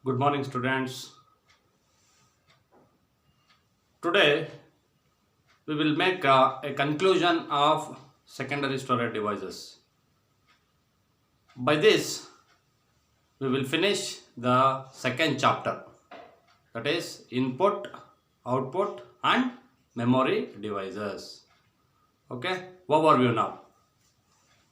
Good morning, students. Today we will make a conclusion of secondary storage devices. By this, we will finish the second chapter, that is input, output, and memory devices. Okay, overview now.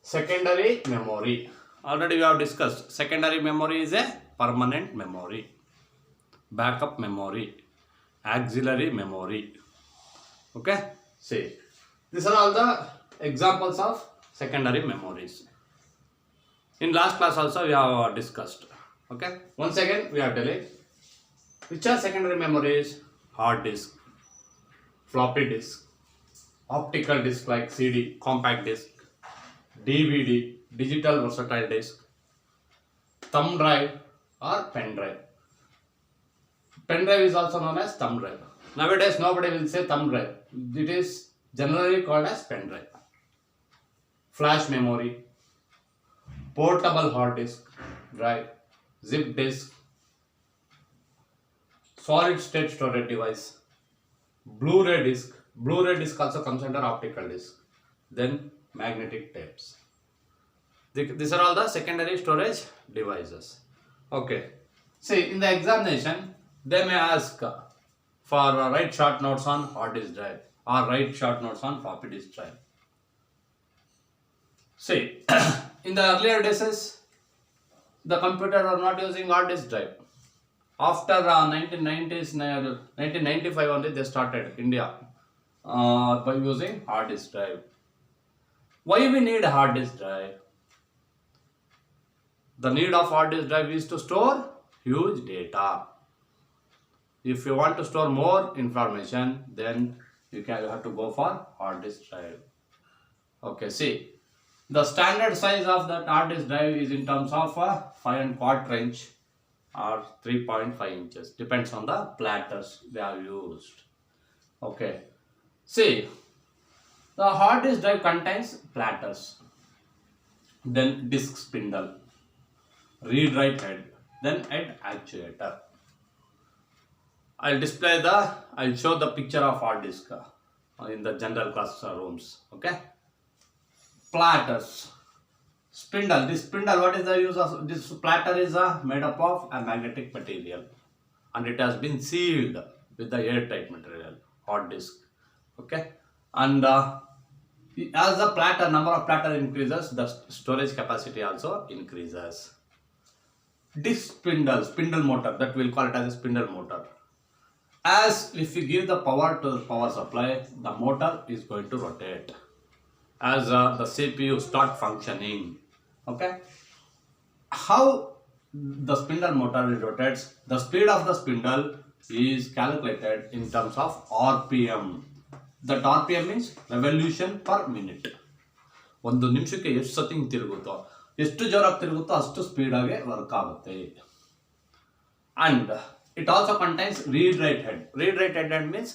Secondary memory. Already we have discussed. Secondary memory is a permanent memory, backup memory, auxiliary memory. Okay, see, these are all the examples of secondary memories. In last class also we have discussed. Okay, once again we are telling which are secondary memories: hard disk, floppy disk, optical disk like CD, compact disk, DVD, digital versatile disk, thumb drive or pen drive. Pen drive is also known as thumb drive. Nowadays nobody will say thumb drive. It is generally called as pen drive. Flash memory, portable hard disk drive, zip disk, solid state storage device, Blu-ray disc. Blu-ray disc also comes under optical disc. Then magnetic tapes. These are all the secondary storage devices. Okay. See, in the examination, they may ask for write short notes on hard disk drive or write short notes on floppy disk drive. See, in the earlier days, the computer were not using hard disk drive. After 1990s, 1995 only they started India by using hard disk drive. Why we need hard disk drive? The need of hard disk drive is to store huge data. If you want to store more information, then you have to go for hard disk drive. Okay, see, the standard size of that hard disk drive is in terms of 5¼ inch or 3.5 inches. Depends on the platters they have used. Okay, see, the hard disk drive contains platters, then disk spindle, read-write head, then head actuator. I'll show the picture of hard disk in the general classrooms. Okay. Platters, spindle. This spindle, what is the use of this platter? Is made up of a magnetic material, and it has been sealed with the airtight material, hard disk. Okay. And as the number of platter increases, the storage capacity also increases. Disk spindle motor, that we'll call it as a spindle motor. As if we give the power to the power supply, the motor is going to rotate as the CPU start functioning. Okay, how the spindle motor rotates? The speed of the spindle is calculated in terms of RPM. That RPM means revolution per minute. ಒಂದು ನಿಮಿಷಕ್ಕೆ ಎಷ್ಟು ಸತಿ ತಿರುಗುತ್ತೋ, ಎಷ್ಟು ಜೋರಾಗಿ ತಿರುಗುತ್ತೋ ಅಷ್ಟು speed ಆಗಿ work ಆಗುತ್ತೆ. And it also contains read-write head. Read-write head means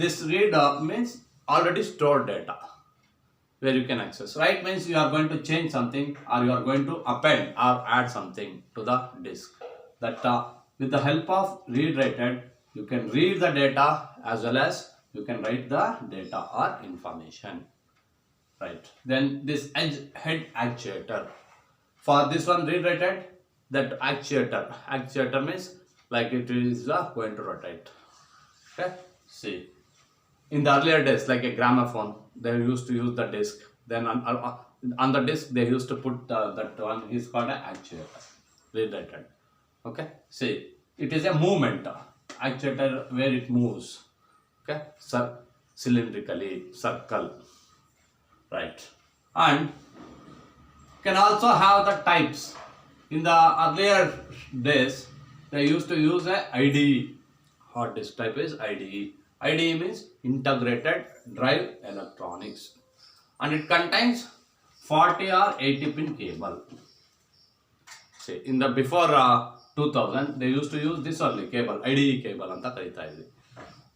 this read means already stored data where you can access. Write means you are going to change something or you are going to append or add something to the disk. That with the help of read-write head, you can read the data as well as you can write the data or information. Right. Then this head actuator. For this one read-write head, that actuator means like it is going to rotate. Okay, see, in the earlier days, like a gramophone, they used to use the disc. Then on the disc they used to put that one is called an actuator, read-write. Okay, see, it is a movement actuator where it moves. Okay, cylindrically, circle, right? And can also have the types. In the earlier days, they used to use a IDE. Hard disk type is IDE. IDE means integrated drive electronics, and it contains 40 or 80 pin cable. See, in the before 2000, they used to use this only cable, IDE cable anta karita idri.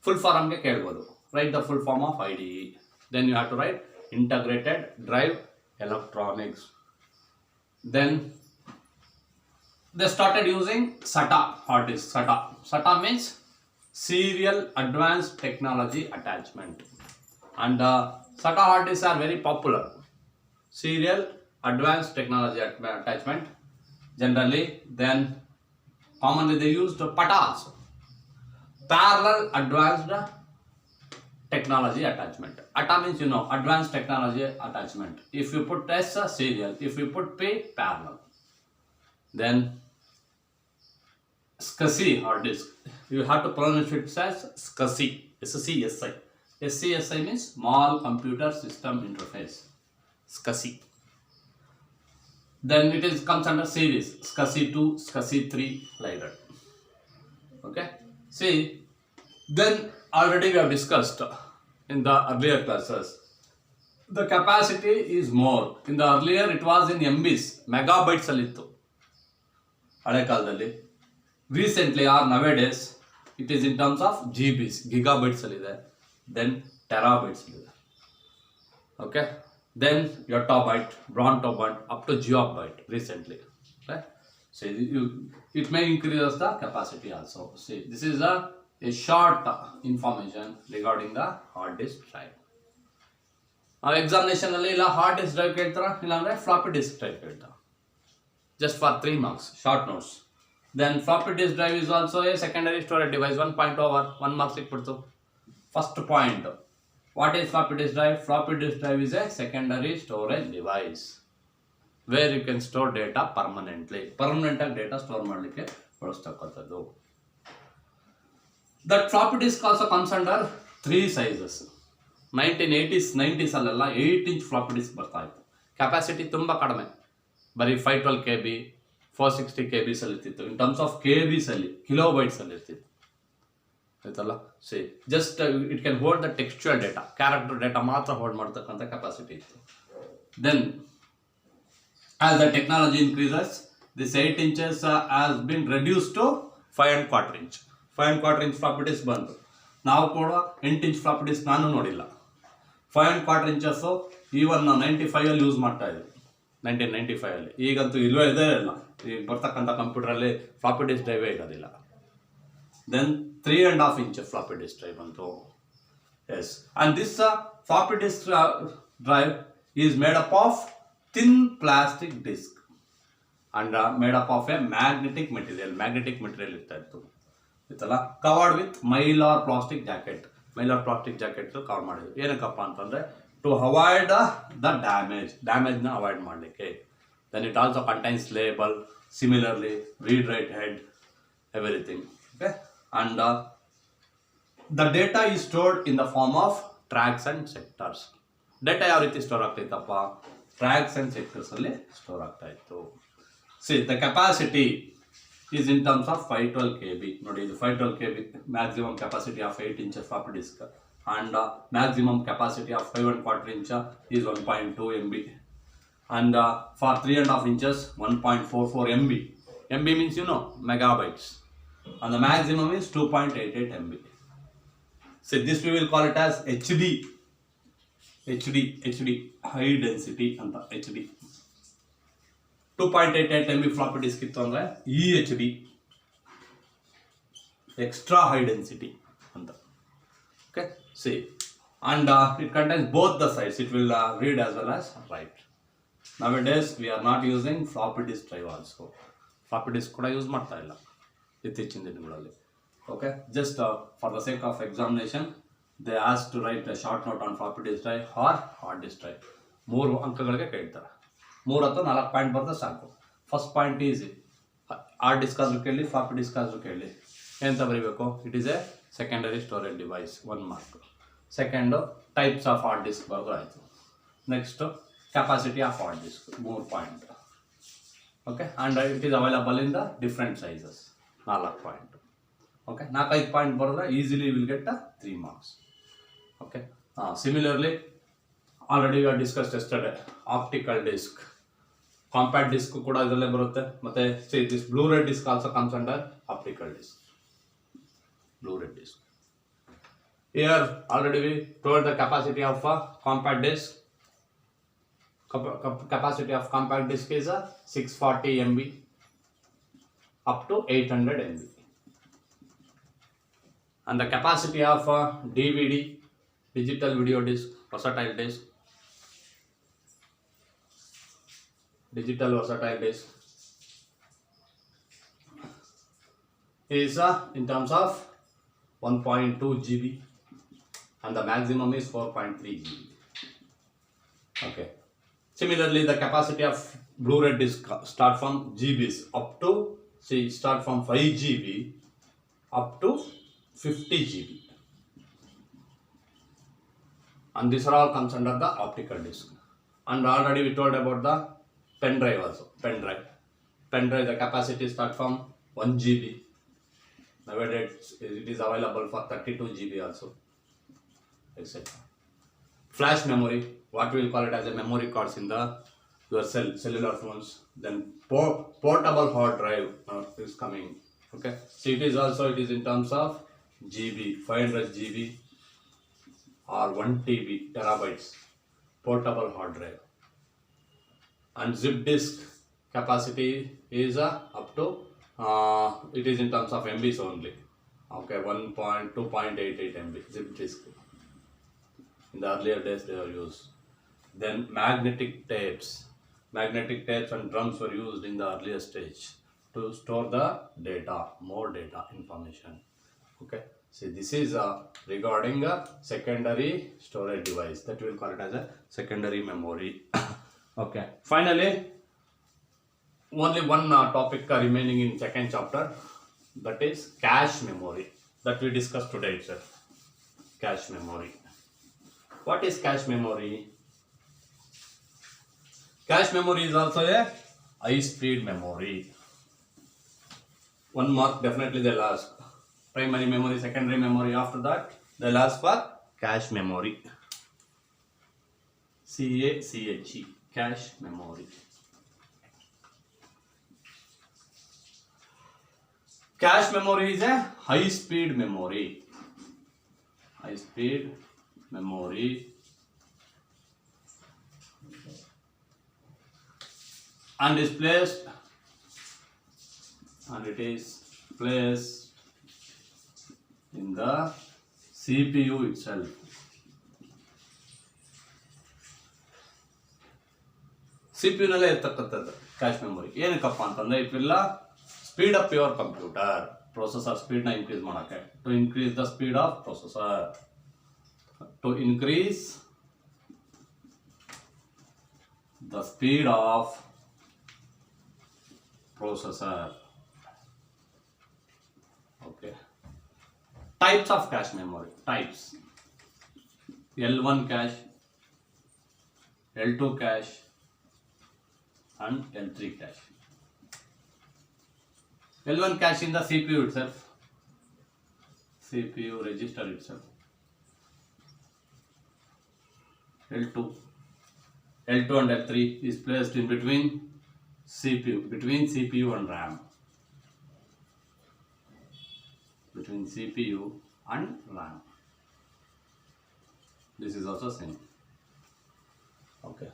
Full form ge kelbodu. Write the full form of IDE. Then you have to write integrated drive electronics. Then they started using SATA hard disk. SATA means Serial Advanced Technology Attachment, and SATA hard disks are very popular. Serial Advanced Technology Attachment. Generally, then commonly they used PATA also. Parallel Advanced Technology Attachment. ATA means Advanced Technology Attachment. If you put S, serial. If you put P, parallel. Then SCSI hard disk. You have to pronounce it as SCSI. SCSI. SCSI means Small Computer System Interface. SCSI. Then it comes under series. SCSI 2, SCSI 3, like that. Okay. See, then already we have discussed in the earlier classes. The capacity is more. In the earlier it was in MBs, megabytes alittu. ಹಳೆ ಕಾಲದಲ್ಲಿ. Recently or nowadays it is in terms of GBs, gigabytes alide. Then terabytes alide. Okay. Then yottabyte, brontobyte, up to gigabyte recently. Right? So it may increase the capacity also. See, this is a short information regarding the hard disk drive. Examination alli illa hard disk drive keltara illa andre floppy disk drive keltara, just for 3 marks short notes. Then floppy disk drive is also a secondary storage device. 1 point over 1 mark sikpidtu. First point, what is floppy disk drive? Floppy disk drive is a secondary storage device where you can store data permanently. Permanent data store ಮಾಡಲಿಕ್ಕೆ ಬಳಸ್ತಕ್ಕಂಥದ್ದು. That floppy disk also comes under 3 sizes. 1980s 90s ಅಲ್ಲೆಲ್ಲ 8-inch floppy disk ಬರ್ತಾ ಇತ್ತು. Capacity ತುಂಬ ಕಡಿಮೆ, ಬರೀ 512 KB 460 KBs ಅಲ್ಲಿ ಇರ್ತಿತ್ತು. In terms of KBs ಅಲ್ಲಿ ಕಿಲೋಬೈಟ್ಸ್ ಅಲ್ಲಿ ಇರ್ತಿತ್ತು, ಆಯ್ತಲ್ಲ. See just it can hold the textual data, character data ಮಾತ್ರ ಹೋಲ್ಡ್ ಮಾಡ್ತಕ್ಕಂಥ ಕೆಪಾಸಿಟಿ ಇತ್ತು. Then as the technology increases, this 8 inches has been reduced to 5 1/4 inch. 5 1/4 inch floppy disk ಬಂತು. ನಾವು ಕೂಡ 8 inch floppy disk ನಾನು ನೋಡಿಲ್ಲ. 5 1/4 inches ಈವನ್ 95 ಅಲ್ಲಿ use ಮಾಡ್ತಾ ಇದ್ವಿ, 1995 ಅಲ್ಲಿ. ಈಗಂತೂ ಇಲ್ಲವೇ ಇದೇ ಇಲ್ಲ, ಈಗ ಬರ್ತಕ್ಕಂಥ ಕಂಪ್ಯೂಟರಲ್ಲಿ ಫ್ಲಾಪಿ ಡಿಸ್ಕ್ ಡ್ರೈವೇ ಇರೋದಿಲ್ಲ. Then 3 1/2 inch floppy disk drive ಬಂತು. Yes, and this floppy disk drive is made up of thin plastic disc and made up of a magnetic material ಇರ್ತಾ ಇತ್ತು, ಇತ್ತಲ್ಲ. Covered with Mylar plastic jacket cover ಮಾಡಿದ್ರು. ಏನಕ್ಕಪ್ಪ ಅಂತಂದ್ರೆ to avoid the ಡ್ಯಾಮೇಜ್ನ avoid ಮಾಡಲಿಕ್ಕೆ. Then it also contains label, similarly read write head, everything. Okay, and the data is stored in the form of tracks and sectors. Data ಯಾವ ರೀತಿ store ಆಗ್ತೈತಪ್ಪ? Tracks and sectors ಅಲ್ಲಿ store ಆಗ್ತಾ ಇತ್ತು. See the capacity is in terms of 512 KB. ನೋಡಿ, ಇದು 512 KB maximum capacity of 8 inch floppy disk, and maximum capacity of 5 1/4 inch is 1.2 MB, and for 3 1/2 inches 1.44 MB. MB means megabytes, and the maximum is 2.88 MB. So this we will call it as HD, high density ಅಂತ. HD 2.88 MB floppy disc ಇತ್ತು ಅಂದ್ರೆ HD, extra high density ಅಂತ. Okay, C, and it contains both the sides. It will read as well as right. Nowadays we are not using floppy disk drive also. Floppy disk ಕೂಡ use ಮಾಡ್ತಾ ಇಲ್ಲ ಇತ್ತೀಚಿನ ದಿನಗಳಲ್ಲಿ. Okay, just for the sake of examination they ask to write a short note on floppy disk drive or hard disk drive. 3 ಅಂಕಗಳಿಗೆ ಕೇಳ್ತಾರೆ. 3 ಅಥವಾ 4 point ಬರ್ತದೆ ಸಾಕು. First point easy, hard disk ಆದ್ರೂ ಕೇಳಿ, ಫ್ಲಾಪಿ ಡಿಸ್ಕ್ ಆದ್ರೂ ಕೇಳಿ, ಎಂತ ಬರೀಬೇಕು? It is A secondary storage device, 1 mark. Second types of hard disk ಬರೋದು ಆಯಿತು. Next capacity of hard disk, 3 point. Okay, and it is available in the different sizes, 4 point. Okay, 4-5 point ಬರೋದ್ರೆ easily you will get 3 marks. Okay, similarly already we have discussed yesterday, optical disk, compact disk ಕೂಡ ಇದರಲ್ಲೇ ಬರುತ್ತೆ. ಮತ್ತೆ see this Blu-ray disk also comes under optical disk. Blu-ray disk, here already we told the capacity of a compact disk. Capacity of compact disk is 640 MB. up to 800 MB. And the capacity of DVD, digital video disc, versatile disc, digital versatile disc is in terms of 1.2 GB and the maximum is 4.3 GB. Okay. Similarly, the capacity of Blu-ray disc start from GBs up to, start from 5 GB up to 50 GB. And these are all comes under the optical disc. And already we told about the pen drive also. Pen drive, the capacity start from 1 GB. Nowadays it is available for 32 GB also, etc. Flash memory, what we will call it as a memory cards in the your cellular phones. Then portable hard drive is coming. Okay, so it is in terms of GB, 500 GB or 1 TB, terabytes, portable hard drive. And zip disk capacity is up to it is in terms of MBs only. Okay, 2.88 MB zip disk. In the earlier days they were used. Then magnetic tapes and drums were used in the earlier stage to store the data, more data, information. Okay, see, this is regarding a secondary storage device, that we will call it as a secondary memory. Okay, finally, only one topic remaining in second chapter, that is cache memory, that we discussed today itself. Cache memory. What is cache memory? Cache memory is also a high speed memory. One mark definitely they'll ask. Primary memory, secondary memory, after that they'll ask for cache memory. CACHE, cache memory. Cache memory is a high speed memory. High speed memory. And it is placed in the CPU itself. CPU nale irtakkantadu cache memory ಏನಕ್ಕಪ್ಪ ಅಂತಂದ್ರೆ it will speed up your computer, processor speed na increase ಮಾಡಕ್ಕೆ, to increase the speed of processor, to increase the speed of processor. Okay, types of cache memory. Types: L1 cache, L2 cache and L3 cache. L1 cache in the CPU itself, CPU register itself. L2 and L3 is placed in between CPU and RAM. Between CPU and RAM. This is also same. Okay.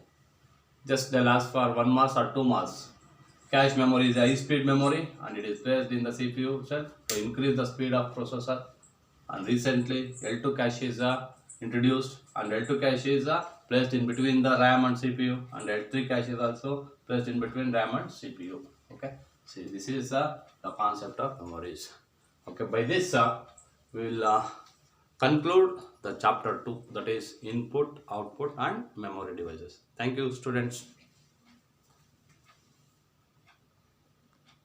Just they'll ask for 1 marks or 2 marks. Cache memory is a high speed memory and it is placed in the CPU itself to increase the speed of processor. And recently L2 cache is introduced, and L2 cache is placed in between the RAM and CPU, and L3 cache is also placed in between RAM and CPU. Okay, see, this is the concept of memories. Okay, by this we will conclude the chapter 2, that is input, output and memory devices. Thank you, students.